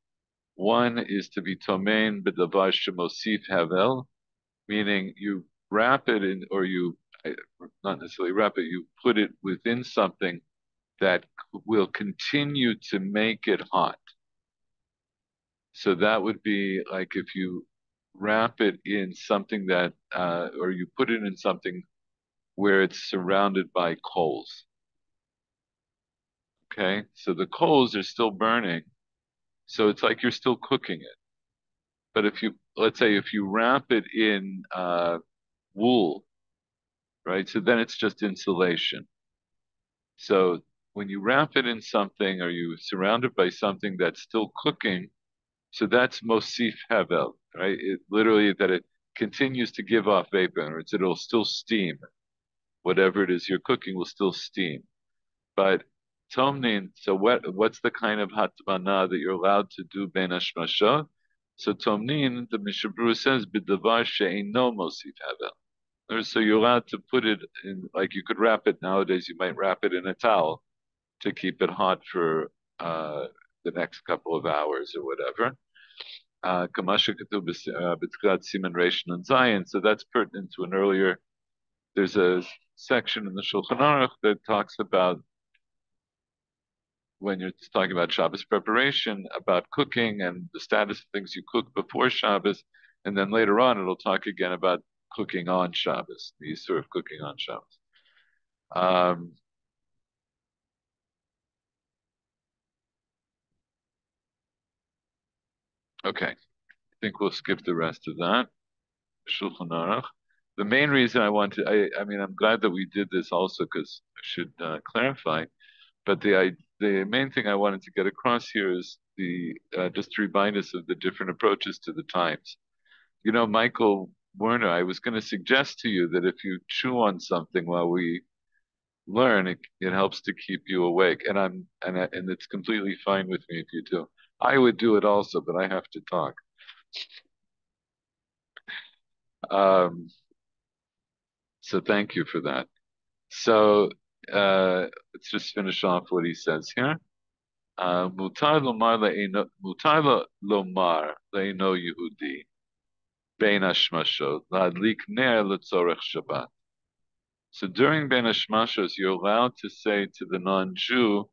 One is to be tomein b'davar shemosif havel, meaning you wrap it in, or not necessarily wrap it, you put it within something that will continue to make it hot. So that would be like if you wrap it in something that, or you put it in something where it's surrounded by coals. Okay, so the coals are still burning, so it's like you're still cooking it. But let's say, if you wrap it in wool, right? So then it's just insulation. So when you wrap it in something, or you surround it by something that's still cooking, so that's mosif havel, right? It literally that it continues to give off vapor, or it'll still steam. Whatever it is you're cooking will still steam. But tomnin, so what's the kind of hatmana that you're allowed to do ben hashmasha? So tomnin, the Mishnah Berurah says, b'davar she'eino mosif havel. So you're allowed to put it in, like you could wrap it nowadays, you might wrap it in a towel to keep it hot for the next couple of hours or whatever. Kamasha Katuv B'Tchilat Siman Reish Nun Zayin. So that's pertinent to an earlier. There's a section in the Shulchan Aruch that talks about, when you're talking about Shabbos preparation, about cooking and the status of things you cook before Shabbos, and then later on it'll talk again about cooking on Shabbos, the sort of cooking on Shabbos. Okay, I think we'll skip the rest of that. Shulchan Aruch. The main reason I mean, I'm glad that we did this also, because I should clarify, but the main thing I wanted to get across here is just to remind us of the different approaches to the times. You know, Michael Werner, I was going to suggest to you that if you chew on something while we learn, it helps to keep you awake, and it's completely fine with me if you do. I would do it also, but I have to talk. Um, so thank you for that. So let's just finish off what he says here. Mutar lomar le'eno Yehudi bein hashmashot la'adlik ner letzorech Shabbat. So during bein hashmashos, you're allowed to say to the non-Jew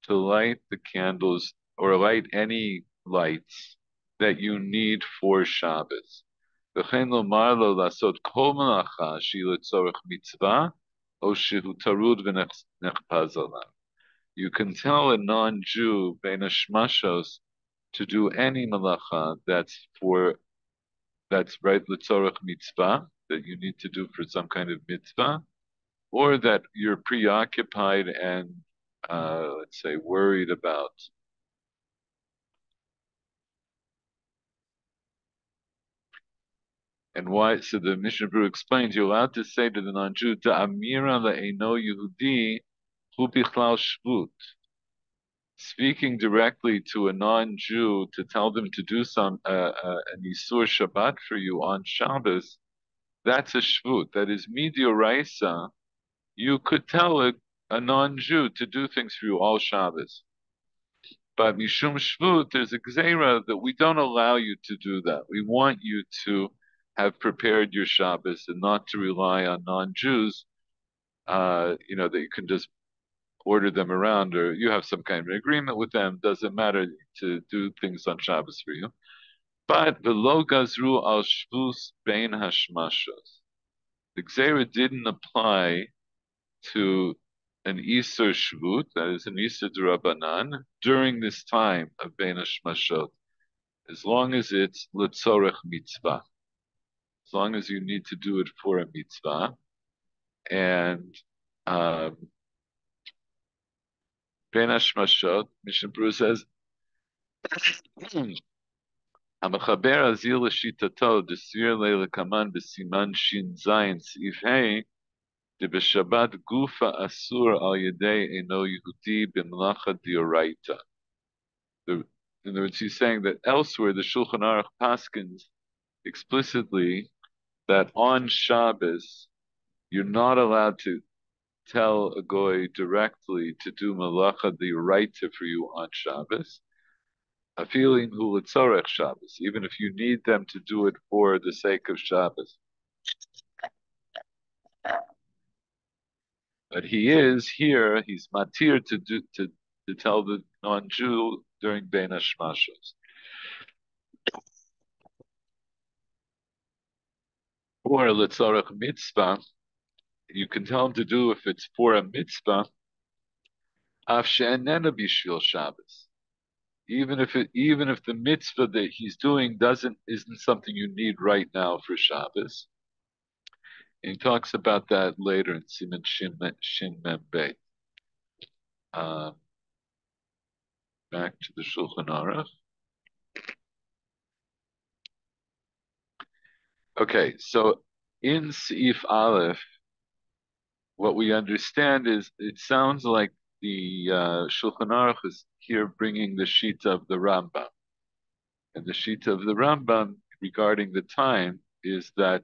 to light the candles or light any lights that you need for Shabbos. וכן לומר לו לעשות כל מלאכה שהיא לצורך מצווה, או שהוא טרוד ונחפז עליו. You can tell a non-Jew, bein hashmashos, to do any malacha that's right l'tzorech mitzvah, that you need to do for some kind of mitzvah, or that you're preoccupied and let's say worried about. And why? So the Mishnah Berurah explains you're allowed to say to the non-Jew, "Ta'amira le'eno Yehudi hu bichlal shvut," speaking directly to a non-Jew to tell them to do an Isur Shabbat for you on Shabbos. That's a shvut. That is midioraisa. You could tell a non-Jew to do things for you all Shabbos. But mishum shvut, there's a gzeira that we don't allow you to do that. We want you to have prepared your Shabbos and not to rely on non-Jews. That you can just order them around, or you have some kind of agreement with them. Doesn't matter to do things on Shabbos for you. But the lo gazru al shvus bein hashmashos. The gzeira didn't apply to an Isur Shvut, that is an Isur D'Rabbanan, during this time of Bein Hashmashot, as long as it's L'tzorech Mitzvah, as long as you need to do it for a mitzvah. And Bein Hashmashot, Mishnah Berurah says, המחבר הזיל לשיטתו דסביר לילה קמן בסימן שין זין סעיף ה' דבשבת גופה אסור על ידי אינו יהודי במלאכה דאורייתא. In other words, he's saying that elsewhere the Shulchan Aruch paskins explicitly that on Shabbos you're not allowed to tell a goy directly to do malacha d'oraita for you on Shabbos. A feeling hu letzorech Shabbos, even if you need them to do it for the sake of Shabbos. But he is here; he's matir to tell the non-Jew during Bein Hashmashos. Or letzorech mitzvah, you can tell him to do if it's for a mitzvah, af she'enena bishvil Shabbos. Even if the mitzvah that he's doing isn't something you need right now for Shabbos. And he talks about that later in Siman Shin Mem Beit. Back to the Shulchan Aruch. Okay, so in Seif Aleph, what we understand is it sounds like the Shulchan Aruch is here bringing the sheet of the Rambam. And the sheet of the Rambam regarding the time is that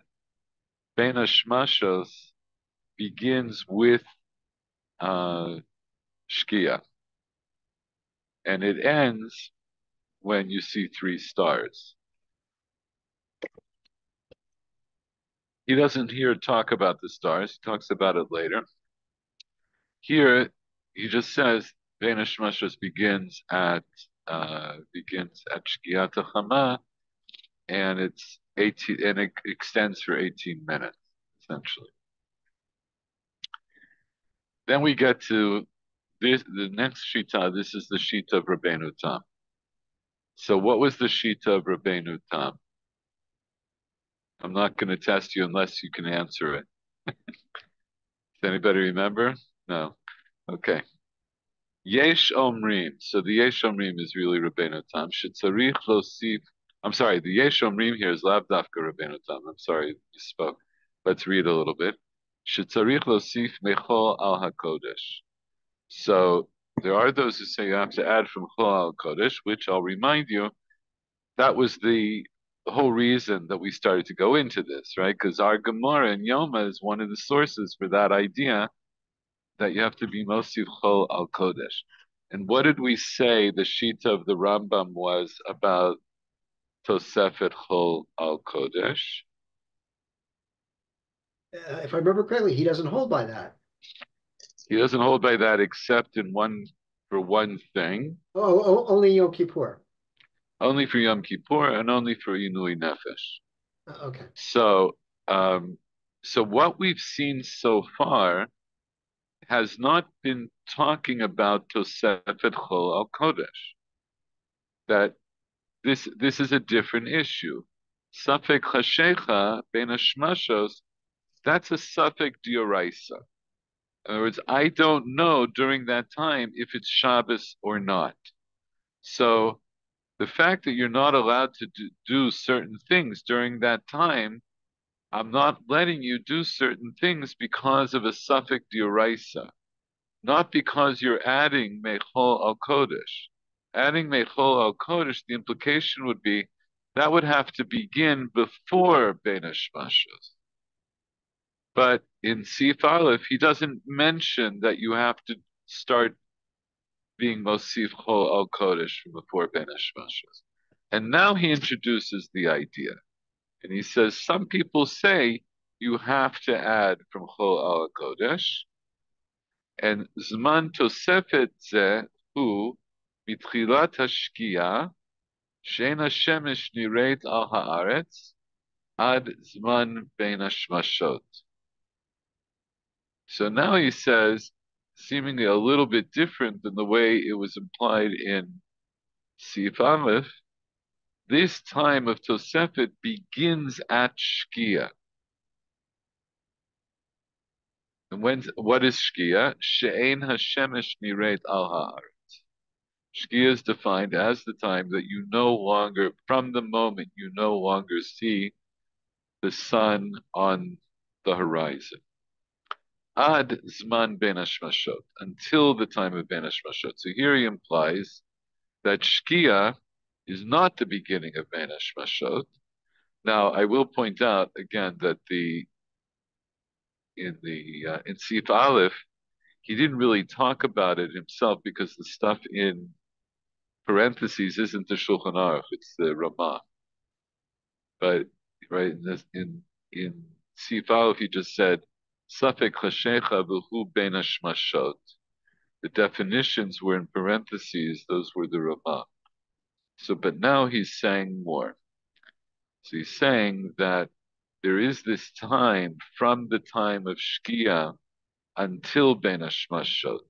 Bein Hashmashos begins with Shkia. And it ends when you see 3 stars. He doesn't here talk about the stars. He talks about it later. Here, he just says Bein Hashmashos begins at Shkiat HaChama, and it's 18, and it extends for 18 minutes essentially. Then we get to this, the next shita. This is the shita of Rabbeinu Tam. So, what was the shita of Rabbeinu Tam? I'm not going to test you unless you can answer it. Does anybody remember? No. Okay. Yesh Omrim. So the Yesh Omrim is really Rabbeinu Tam. Shetzarich losif. I'm sorry. The Yesh Omrim here is Lav Dafka Rabbeinu Tam. I'm sorry, you spoke. Let's read a little bit. Shetzarich losif mechol al hakodesh. So there are those who say you have to add from chol al kodesh, which I'll remind you, that was the the whole reason that we started to go into this, right? Because our Gemara in Yoma is one of the sources for that idea that you have to be Mosif Chol al Kodesh. And what did we say the Shita of the Rambam was about Tosefet Chol al Kodesh? If I remember correctly, he doesn't hold by that. He doesn't hold by that except in one thing, Only Yom Kippur. only for Yom Kippur and only for Inui Nefesh. Okay. So, um, so what we've seen so far has not been talking about Tosefet Chol al Kodesh. That this is a different issue. Safek Chashecha Ben Hashmashos, that's a Safek Dioraisa. In other words, I don't know during that time if it's Shabbos or not. So the fact that you're not allowed to do certain things during that time, I'm not letting you do certain things because of a Safek Dioraisa. Not because you're adding Mechol al Kodesh. Adding Mechol al Kodesh, the implication would be that would have to begin before Ben Hashmashos. But in Sif Aleph, he doesn't mention that you have to start being Mosif Chol al Kodesh from before Ben Hashmashos. And now he introduces the idea. And he says, some people say you have to add from Chol al Kodesh, and Zman Tosefet Ze hu mitchilat hashkia shein hashemesh nireit al haaretz ad Zman bein hashmashot. So now he says, seemingly a little bit different than the way it was implied in Sif Aleph, this time of Tosefet begins at Shkia. And what is Shkia? She'ein hashemesh nireit al haaretz. Shkia is defined as the time that you no longer, from the moment you no longer see the sun on the horizon. Ad zman ben hashmashot, until the time of ben hashmashot. So here he implies that Shkia is not the beginning of ben hashmashot. Now I will point out again that in Sif Aleph he didn't really talk about it himself because the stuff in parentheses isn't the Shulchan Aruch, it's the Ramah. But right in Sif Aleph, he just said Safek Chashecha v'hu ben hashmashot. The definitions were in parentheses; those were the Ramah. So, but now he's saying more. So he's saying that there is this time from the time of Shkia until ben hashmashot.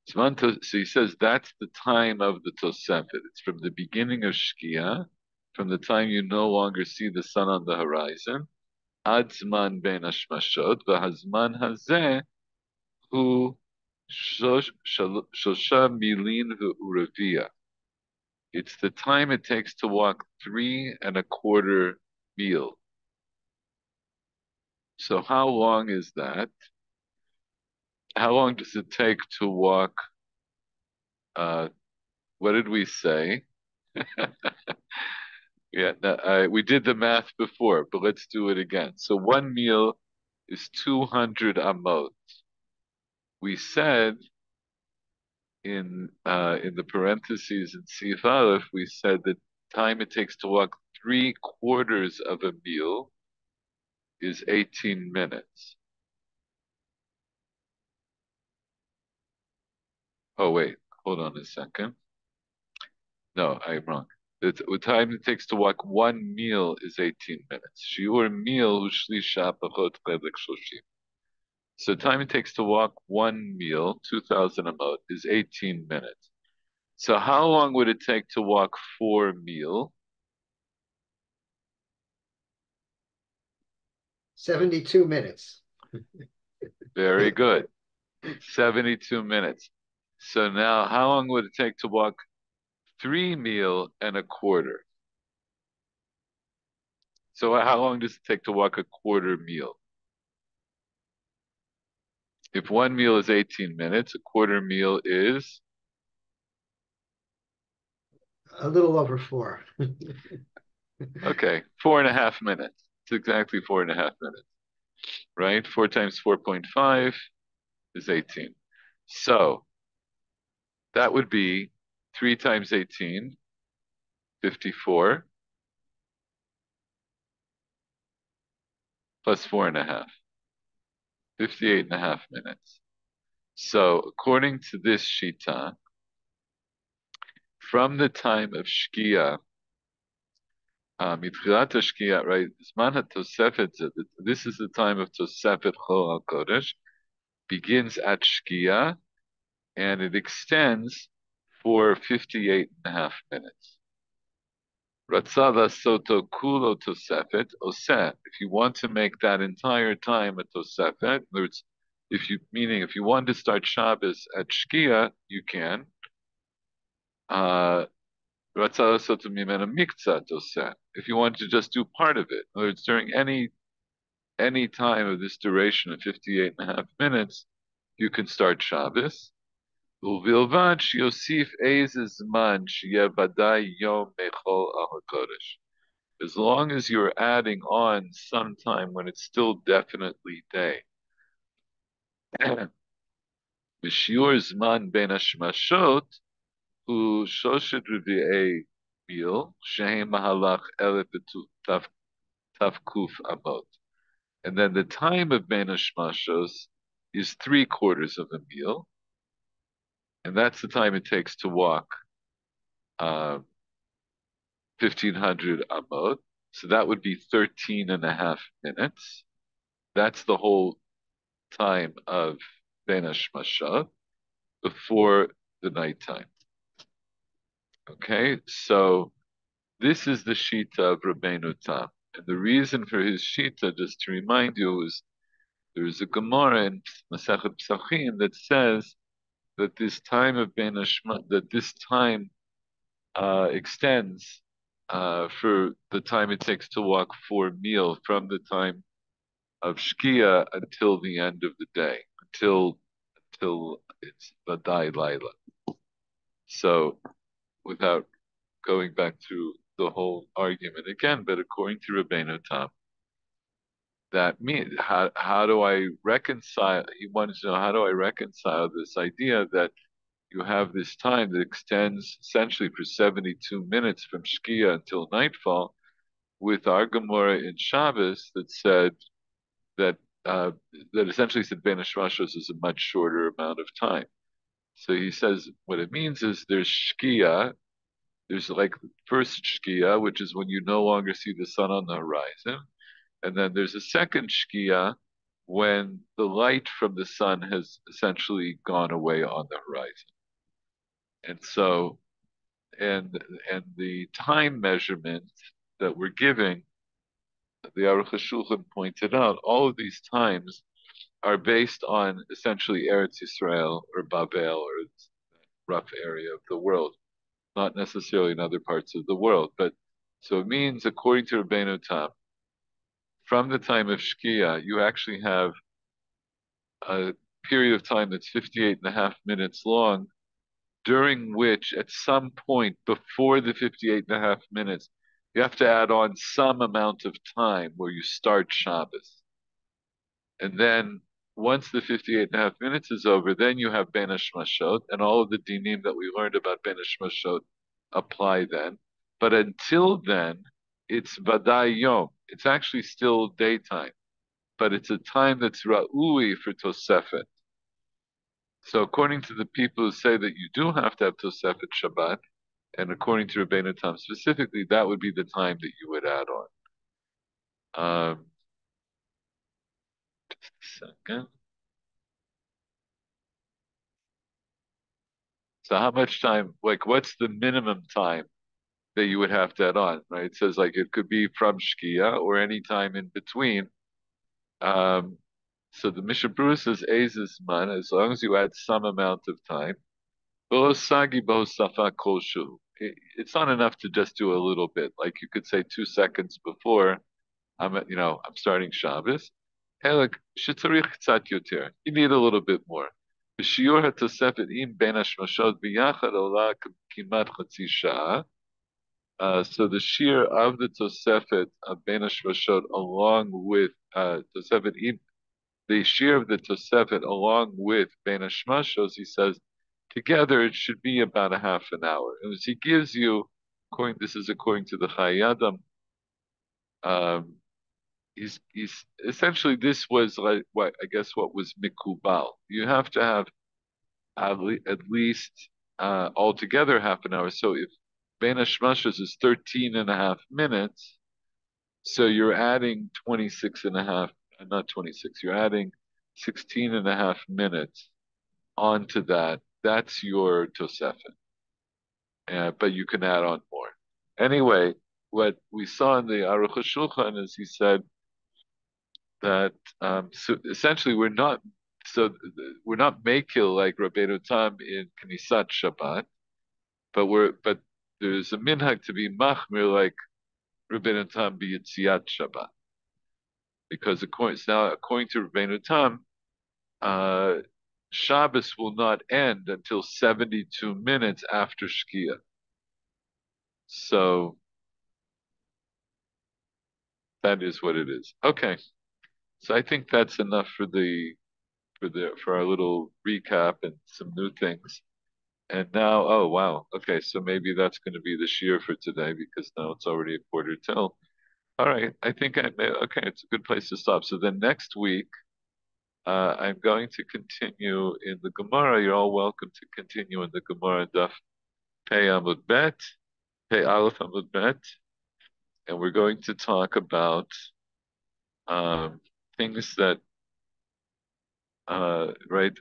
So he says that's the time of the Tosefet. It's from the beginning of Shkia, from the time you no longer see the sun on the horizon, ad zman ben hashmashot, v'hazman hazeh hu shosha milin v'urevia. It's the time it takes to walk 3.25 mil. So how long is that? How long does it take to walk? Uh, what did we say? Yeah, we did the math before, but let's do it again. So 1 mil is 200 amot. We said in the parentheses in Sif Aleph, we said the time it takes to walk 3/4 of a mil is 18 minutes. Oh wait, hold on a second. No, I'm wrong. The time it takes to walk 1 mil is 18 minutes. Shiur mil hu shlisha pachot chedek shoshim. So the time it takes to walk 1 mil, 2,000 amot, is 18 minutes. So how long would it take to walk 4 mil? 72 minutes. Very good. 72 minutes. So now how long would it take to walk 3.25 mil? So how long does it take to walk 1/4 mil? If 1 mil is 18 minutes, 1/4 mil is A little over 4. Okay, 4.5 minutes. It's exactly 4.5 minutes, right? 4 times 4.5 is 18. So that would be 3 times 18, 54, plus 4.5, 58.5 minutes. So according to this Shita, from the time of Shkia, מתחילת השקיעה, right? זמן התוספת, this is the time of Tosefet Chol HaKodesh, begins at Shkia, and it extends for 58.5 minutes. Ratzah soto kulo Tosefet, oseh. If you want to make that entire time a Tosefet, in other words, if you want to start Shabbos at Shkia, you can. If you want to just do part of it, in other words, during any time of this duration of 58.5 minutes, you can start Shabbos. As long as you're adding on some time when it's still definitely day. B'shiur zman ben hashmashot hu shoshet revi'ei mil shehem mahalach elef tavkuf amot. And then the time of ben hashmashos is 3/4 of a meal, and that's the time it takes to walk 1,500 amot. So that would be 13.5 minutes. That's the whole time of Ben Hashmashah before the nighttime. Okay, so this is the Shita of Rabbeinu Tam. And the reason for his Shita, just to remind you, is there's a Gemara in Masechet Psachim that says that this time of Ben Hashmashah, that this time extends for the time it takes to walk for meal from the time of Shkia until the end of the day, until it's Vadai Laila. So, without going back through the whole argument again, but according to Rabbeinu Tam, that means how do I reconcile? He wanted to know, how do I reconcile this idea that you have this time that extends essentially for 72 minutes from Shkia until nightfall, with our Gemara in Shabbos that said that that essentially said Ben Hashmashos is a much shorter amount of time. So he says what it means is there's Shkia, there's like first Shkia, which is when you no longer see the sun on the horizon, and then there's a second Shkia when the light from the sun has essentially gone away on the horizon. And so, and the time measurement that we're giving, the Aruch HaShulchan pointed out, all of these times are based on essentially Eretz Yisrael or Babel or rough area of the world, not necessarily in other parts of the world. But so it means, according to Rabbeinu Tam, from the time of Shkia, you actually have a period of time that's 58.5 minutes long, during which at some point before the 58.5 minutes, you have to add on some amount of time where you start Shabbos. And then once the 58.5 minutes is over, then you have Ben Hashmashot, and all of the dinim that we learned about Ben Hashmashot apply then. But until then, it's Vadai Yom. It's actually still daytime, but it's a time that's Ra'ui for Tosefet. So according to the people who say that you do have to have Tosefet Shabbat, and according to Rabbeinu Tam specifically, that would be the time that you would add on. Just a second. So how much time, like what's the minimum time that you would have to add on, right? It says like it could be from Shkia or any time in between. So the Mishnah Berurah says Ezes man, as long as you add some amount of time. It's not enough to just do a little bit. Like you could say 2 seconds before I'm starting Shabbos. You need a little bit more. בשיעור התוספת עם בין השמשות ביחד עולה כמעט חצי שעה, So the shear of the Tosefet of Ben Hashmashot along with Tosefet, the shear of the Tosefet along with Ben Hashmashos, he says, together it should be about a half an hour. And as he gives you, this is according to the Chayei, um, he's essentially this was like what I guess what was mikubal. You have to have at least altogether half an hour. So if Ben Hashmashos is 13 and a half minutes, so you're adding 26 and a half, not 26, you're adding 16 and a half minutes onto that. That's your Tosefet. But you can add on more. Anyway, what we saw in the Aruch HaShulchan is he said that so essentially we're not makil like Rabbeinu Tam in Knesset Shabbat, but there's a minhag to be machmir like Rabbeinu Tam b'Yitziat Shabbat, because according to Rabbeinu Tam, uh, Shabbos will not end until 72 minutes after Shkia. So that is what it is. Okay, so I think that's enough for our little recap and some new things. And now, oh wow, okay, so maybe that's going to be the shear for today because now it's already a quarter till. All right, I think okay, it's a good place to stop. So then next week, I'm going to continue in the Gemara. You're all welcome to continue in the Gemara Daf Pei Amud Bet, Pei Aleph Amud Bet, and we're going to talk about things that right,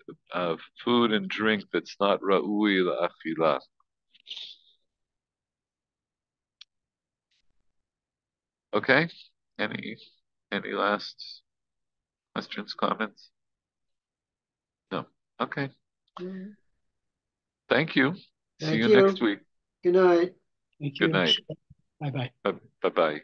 food and drink that's not ra'ui la'achila. Okay? Any any last questions, comments? No. Okay. Mm. Thank you. See Thank you next you. week. Good night. Thank Good you. night. Bye bye. Bye bye.